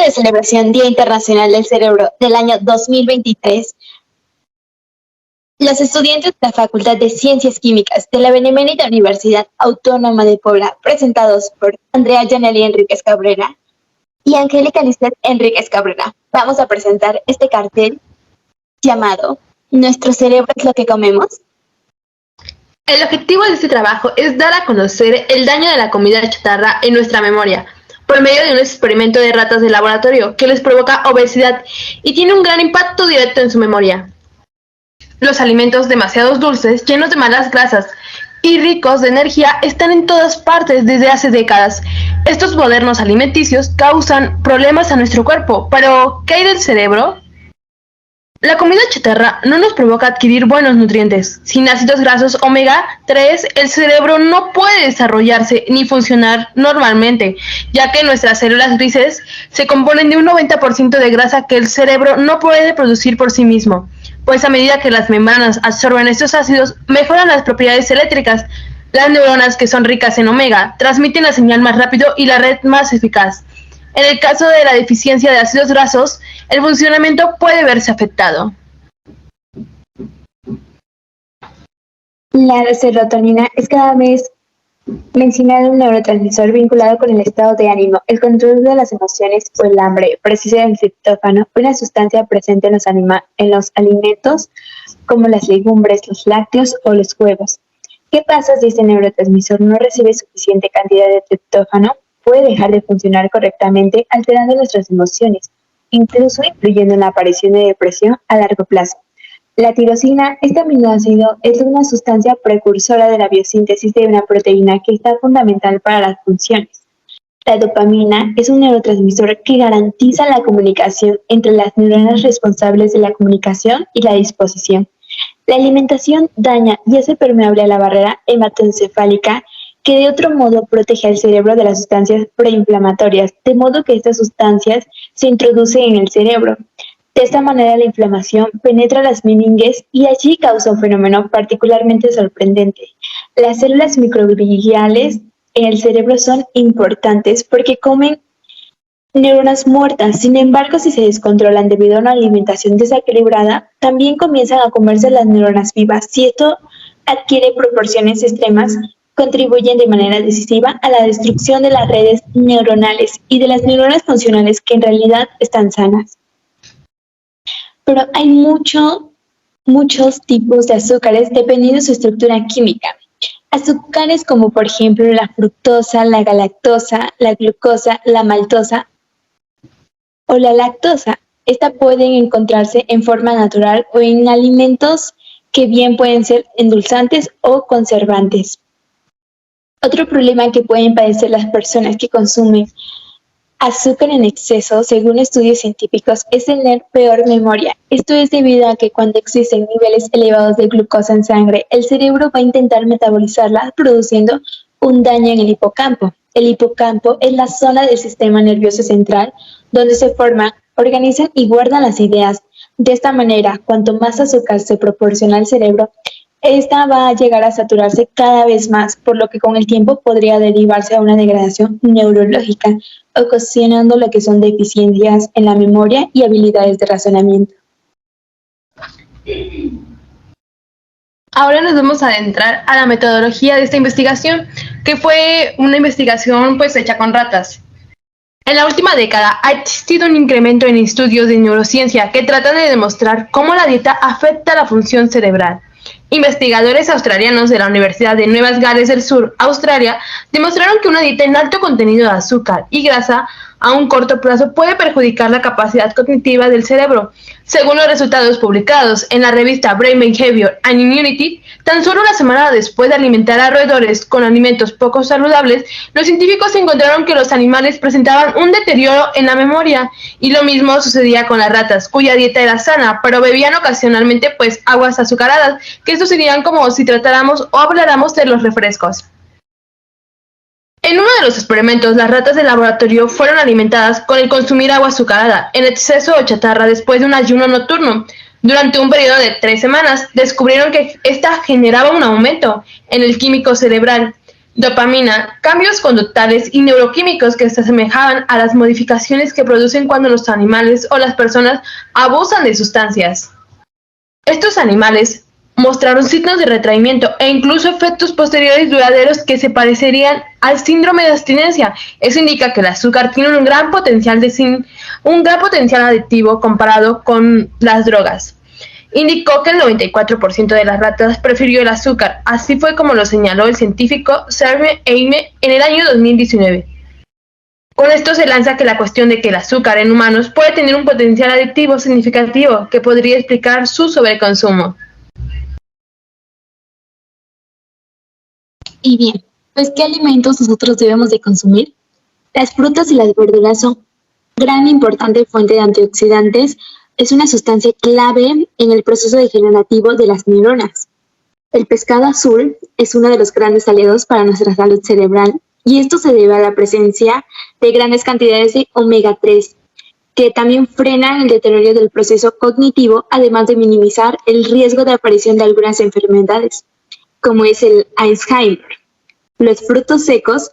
de celebración Día Internacional del Cerebro del año 2023, los estudiantes de la Facultad de Ciencias Químicas de la Benemérita Universidad Autónoma de Puebla, presentados por Andrea Yaneli Enríquez Cabrera y Angélica Lisset Enríquez Cabrera, vamos a presentar este cartel llamado ¿Nuestro cerebro es lo que comemos? El objetivo de este trabajo es dar a conocer el daño de la comida chatarra en nuestra memoria, por medio de un experimento de ratas de laboratorio que les provoca obesidad y tiene un gran impacto directo en su memoria. Los alimentos demasiado dulces, llenos de malas grasas y ricos de energía están en todas partes desde hace décadas. Estos modernos alimenticios causan problemas a nuestro cuerpo, pero ¿qué hay del cerebro? La comida chatarra no nos provoca adquirir buenos nutrientes. Sin ácidos grasos omega 3, el cerebro no puede desarrollarse ni funcionar normalmente, ya que nuestras células grises se componen de un 90% de grasa que el cerebro no puede producir por sí mismo, pues a medida que las membranas absorben estos ácidos, mejoran las propiedades eléctricas. Las neuronas, que son ricas en omega, transmiten la señal más rápido y la red más eficaz. En el caso de la deficiencia de ácidos grasos, el funcionamiento puede verse afectado. La serotonina es cada vez mencionado un neurotransmisor vinculado con el estado de ánimo, el control de las emociones o el hambre. Precisa el triptófano, una sustancia presente en los alimentos como las legumbres, los lácteos o los huevos. ¿Qué pasa si este neurotransmisor no recibe suficiente cantidad de triptófano? Puede dejar de funcionar correctamente, alterando nuestras emociones, incluso influyendo en la aparición de depresión a largo plazo. La tirosina, este aminoácido, es una sustancia precursora de la biosíntesis de una proteína que está fundamental para las funciones. La dopamina es un neurotransmisor que garantiza la comunicación entre las neuronas responsables de la comunicación y la disposición. La alimentación daña y hace permeable a la barrera hematoencefálica, que de otro modo protege al cerebro de las sustancias preinflamatorias, de modo que estas sustancias se introducen en el cerebro. De esta manera la inflamación penetra las meninges y allí causa un fenómeno particularmente sorprendente. Las células microgliales en el cerebro son importantes porque comen neuronas muertas. Sin embargo, si se descontrolan debido a una alimentación desequilibrada, también comienzan a comerse las neuronas vivas. Si esto adquiere proporciones extremas, contribuyen de manera decisiva a la destrucción de las redes neuronales y de las neuronas funcionales que en realidad están sanas. Pero hay muchos tipos de azúcares dependiendo de su estructura química. Azúcares como por ejemplo la fructosa, la galactosa, la glucosa, la maltosa o la lactosa. Estas pueden encontrarse en forma natural o en alimentos que bien pueden ser endulzantes o conservantes. Otro problema que pueden padecer las personas que consumen azúcar en exceso, según estudios científicos, es tener peor memoria. Esto es debido a que cuando existen niveles elevados de glucosa en sangre, el cerebro va a intentar metabolizarla, produciendo un daño en el hipocampo. El hipocampo es la zona del sistema nervioso central donde se forman, organizan y guardan las ideas. De esta manera, cuanto más azúcar se proporciona al cerebro, esta va a llegar a saturarse cada vez más, por lo que con el tiempo podría derivarse a una degradación neurológica, ocasionando lo que son deficiencias en la memoria y habilidades de razonamiento. Ahora nos vamos a adentrar a la metodología de esta investigación, que fue una investigación hecha con ratas. En la última década ha existido un incremento en estudios de neurociencia que tratan de demostrar cómo la dieta afecta la función cerebral. Investigadores australianos de la Universidad de Nueva Gales del Sur, Australia, demostraron que una dieta en alto contenido de azúcar y grasa a un corto plazo puede perjudicar la capacidad cognitiva del cerebro. Según los resultados publicados en la revista Brain Behavior and Immunity, tan solo una semana después de alimentar a roedores con alimentos poco saludables, los científicos encontraron que los animales presentaban un deterioro en la memoria, y lo mismo sucedía con las ratas, cuya dieta era sana, pero bebían ocasionalmente aguas azucaradas, que sucedían como si tratáramos o habláramos de los refrescos. En uno de los experimentos, las ratas de laboratorio fueron alimentadas con el consumir agua azucarada en exceso o chatarra después de un ayuno nocturno. Durante un periodo de 3 semanas, descubrieron que esta generaba un aumento en el químico cerebral, dopamina, cambios conductales y neuroquímicos que se asemejaban a las modificaciones que producen cuando los animales o las personas abusan de sustancias. Estos animales mostraron signos de retraimiento e incluso efectos posteriores duraderos que se parecerían al síndrome de abstinencia. Eso indica que el azúcar tiene un gran potencial adictivo comparado con las drogas. Indicó que el 94% de las ratas prefirió el azúcar. Así fue como lo señaló el científico Serge Eime en el año 2019. Con esto se lanza que la cuestión de que el azúcar en humanos puede tener un potencial adictivo significativo que podría explicar su sobreconsumo. Y bien, pues ¿qué alimentos nosotros debemos de consumir? Las frutas y las verduras son gran importante fuente de antioxidantes. Es una sustancia clave en el proceso degenerativo de las neuronas. El pescado azul es uno de los grandes aliados para nuestra salud cerebral y esto se debe a la presencia de grandes cantidades de omega 3, que también frenan el deterioro del proceso cognitivo, además de minimizar el riesgo de aparición de algunas enfermedades, como es el Alzheimer. Los frutos secos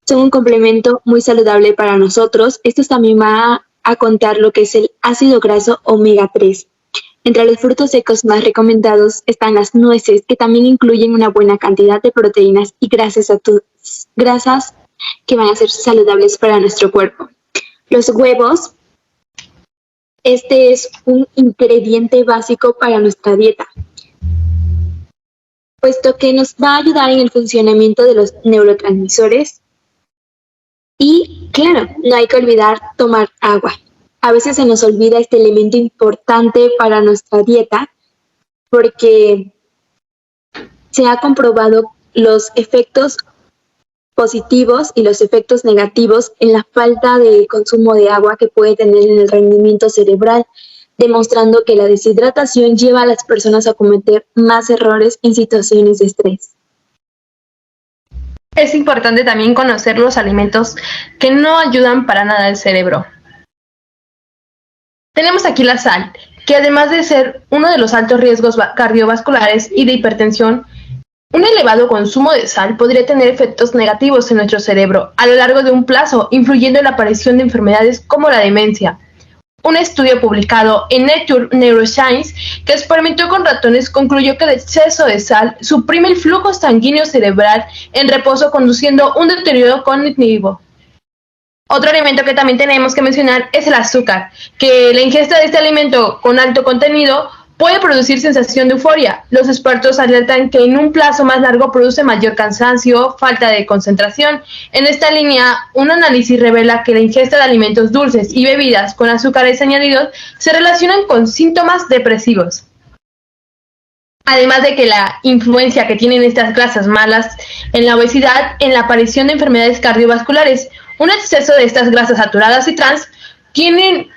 son un complemento muy saludable para nosotros. Estos también va a contar lo que es el ácido graso omega 3. Entre los frutos secos más recomendados están las nueces, que también incluyen una buena cantidad de proteínas y grasas que van a ser saludables para nuestro cuerpo. Los huevos, este es un ingrediente básico para nuestra dieta, puesto que nos va a ayudar en el funcionamiento de los neurotransmisores. Y claro, no hay que olvidar tomar agua. A veces se nos olvida este elemento importante para nuestra dieta porque se ha comprobado los efectos positivos y los efectos negativos en la falta de consumo de agua que puede tener en el rendimiento cerebral, demostrando que la deshidratación lleva a las personas a cometer más errores en situaciones de estrés. Es importante también conocer los alimentos que no ayudan para nada al cerebro. Tenemos aquí la sal, que además de ser uno de los altos riesgos cardiovasculares y de hipertensión, un elevado consumo de sal podría tener efectos negativos en nuestro cerebro a lo largo de un plazo, influyendo en la aparición de enfermedades como la demencia. Un estudio publicado en Nature Neuroscience que experimentó con ratones concluyó que el exceso de sal suprime el flujo sanguíneo cerebral en reposo, conduciendo a un deterioro cognitivo. Otro alimento que también tenemos que mencionar es el azúcar, que la ingesta de este alimento con alto contenido puede producir sensación de euforia. Los expertos alertan que en un plazo más largo produce mayor cansancio, falta de concentración. En esta línea, un análisis revela que la ingesta de alimentos dulces y bebidas con azúcares añadidos se relacionan con síntomas depresivos. Además de que la influencia que tienen estas grasas malas en la obesidad, en la aparición de enfermedades cardiovasculares. Un exceso de estas grasas saturadas y trans tienen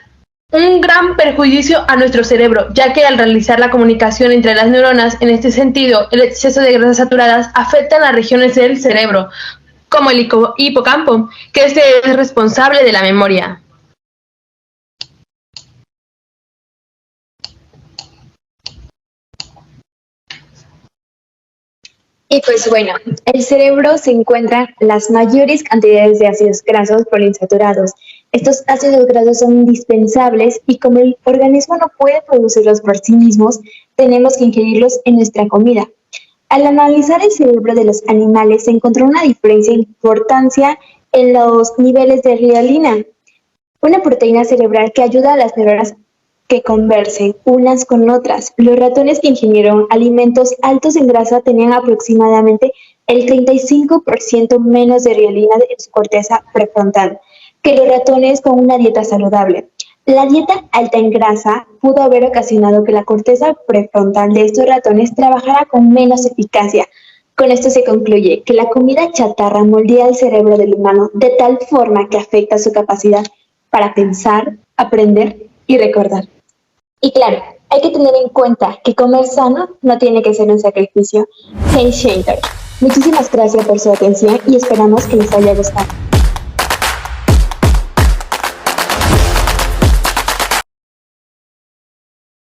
un gran perjuicio a nuestro cerebro, ya que al realizar la comunicación entre las neuronas, en este sentido, el exceso de grasas saturadas afecta a las regiones del cerebro, como el hipocampo, que es responsable de la memoria. Y pues bueno, el cerebro se encuentra las mayores cantidades de ácidos grasos poliinsaturados. Estos ácidos grasos son indispensables y como el organismo no puede producirlos por sí mismos, tenemos que ingerirlos en nuestra comida. Al analizar el cerebro de los animales, se encontró una diferencia de importancia en los niveles de glialina, una proteína cerebral que ayuda a las neuronas que conversen unas con otras. Los ratones que ingirieron alimentos altos en grasa tenían aproximadamente el 35% menos de glialina en su corteza prefrontal que los ratones con una dieta saludable. La dieta alta en grasa pudo haber ocasionado que la corteza prefrontal de estos ratones trabajara con menos eficacia. Con esto se concluye que la comida chatarra moldea el cerebro del humano de tal forma que afecta su capacidad para pensar, aprender y recordar. Y claro, hay que tener en cuenta que comer sano no tiene que ser un sacrificio. Hey Shader, muchísimas gracias por su atención y esperamos que les haya gustado.